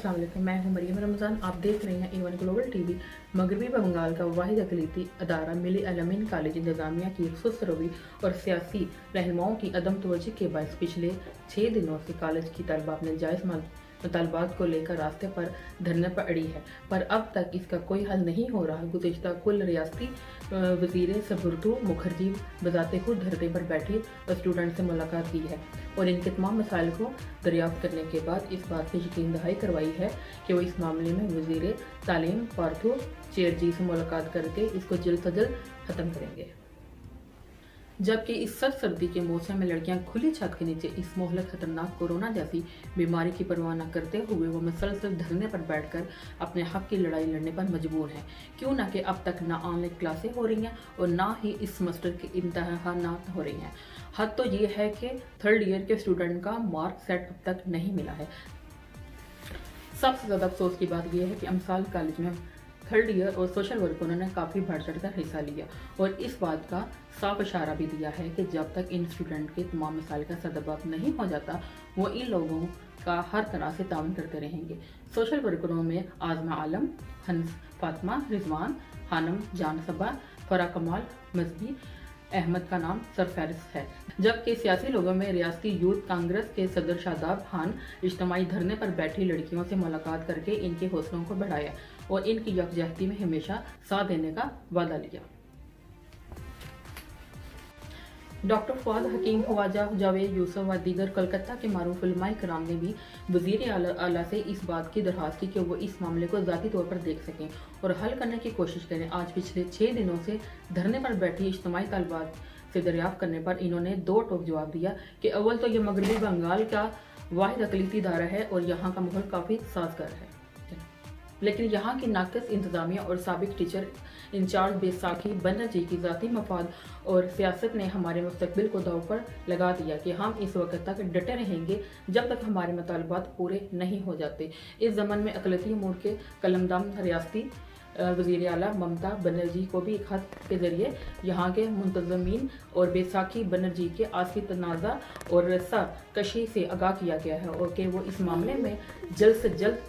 अस्सलाम वालेकुम, मैं हूं मरियम रमज़ान। आप देख रहे हैं A1 ग्लोबल टीवी। मगरबी बंगाल का वाहिद अक़लीती अदारा मिली अलमीन कॉलेज इंतज़ामिया की सुस्त रवि और सियासी रहनुमाओं की अदम तवज्जो के बायस पिछले 6 दिनों से कॉलेज की तलबा अपने जायज़ मुतालबात को लेकर रास्ते पर धरने पर अड़ी है, पर अब तक इसका कोई हल नहीं हो रहा। गुज़िश्ता कुल रियासती वज़ीर सबुरतू मुखर्जी बज़ाते खुद धरने पर बैठी स्टूडेंट से मुलाकात की है और इनके तमाम मसाइल को दरियाफ्त करने के बाद इस बात की यकीन दहाई करवाई है कि वो इस मामले में वज़ीर तालीम पार्थो चेयरजी से मुलाकात करके इसको जल्द से जल्द ख़त्म करेंगे। जबकि इस सर्द सर्दी के मौसम में लड़कियां खुली छत के नीचे इस मोहलक खतरनाक कोरोना जैसी बीमारी की परवाह न करते हुए वो मुसलसल धरने पर बैठकर अपने हक की लड़ाई लड़ने पर मजबूर हैं। क्यों ना कि अब तक ना ऑनलाइन क्लासें हो रही हैं और ना ही इस सेमेस्टर के इम्तहानात हो रही हैं। हद तो ये है कि 3rd ईयर के स्टूडेंट का मार्क सेट अब तक नहीं मिला है। सबसे ज़्यादा अफसोस की बात यह है कि अमसाल कॉलेज में 3rd ईयर और सोशल वर्क उन्होंने काफ़ी बढ़ चढ़ कर हिस्सा लिया और इस बात का साफ इशारा भी दिया है कि जब तक इन स्टूडेंट के तमाम मसाइल का सदबाब नहीं हो जाता वो इन लोगों का हर तरह से ताउन करते रहेंगे। सोशल वर्करों में आज़मा आलम, हंस फातिमा, रिजवान, हानम जान सबा, फरा कमाल, मजबी अहमद का नाम सरफहरिस्त है। जबकि सियासी लोगों में रियासती यूथ कांग्रेस के सदर शादाब खान इज्तिमाई धरने पर बैठी लड़कियों से मुलाकात करके इनके हौसलों को बढ़ाया और इनकी यकजहती में हमेशा साथ देने का वादा लिया। डॉक्टर फवाद हकीम, ख्वाजा जावेद यूसुफ व दीगर कोलकाता के मारूफ उलमाए कराम ने भी वज़ीर आला से इस बात की दरख्वास्त की कि वो इस मामले को ज़ाती तौर पर देख सकें और हल करने की कोशिश करें। आज पिछले 6 दिनों से धरने पर बैठी इज्तिमाई तलबात से दरियाफ्त करने पर इन्होंने 2 टोक जवाब दिया कि अव्वल तो ये मगरबी बंगाल का वाहिद अक़लीती इदारा है और यहाँ का माहौल काफ़ी साजगार है, लेकिन यहाँ की नाक़िस इंतज़ामिया और साबिक टीचर इंचार्ज बैसाखी बनर्जी की ज़ाती मफाद और सियासत ने हमारे मुस्तकबिल को दाव पर लगा दिया कि हम इस वक्त तक डटे रहेंगे जब तक हमारे मुतालबात पूरे नहीं हो जाते। इस ज़मन में अक़लियती अमूर के कलमदम रियासती वज़ीर आला ममता बनर्जी को भी एक खत के ज़रिए यहाँ के मुंतज़मीन और बैसाखी बनर्जी के आसी तनाज़ा और रस्सा कशी से आगाह किया गया है और कि वो इस मामले में जल्द से जल्द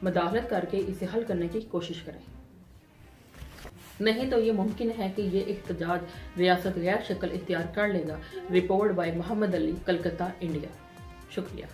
मदाखलत करके इसे हल करने की कोशिश करें, नहीं तो ये मुमकिन है कि ये एहतजाज रियासत गैर शक्ल इख्तियार कर लेगा। Report by Mohammad Ali, Calcutta, India. शुक्रिया।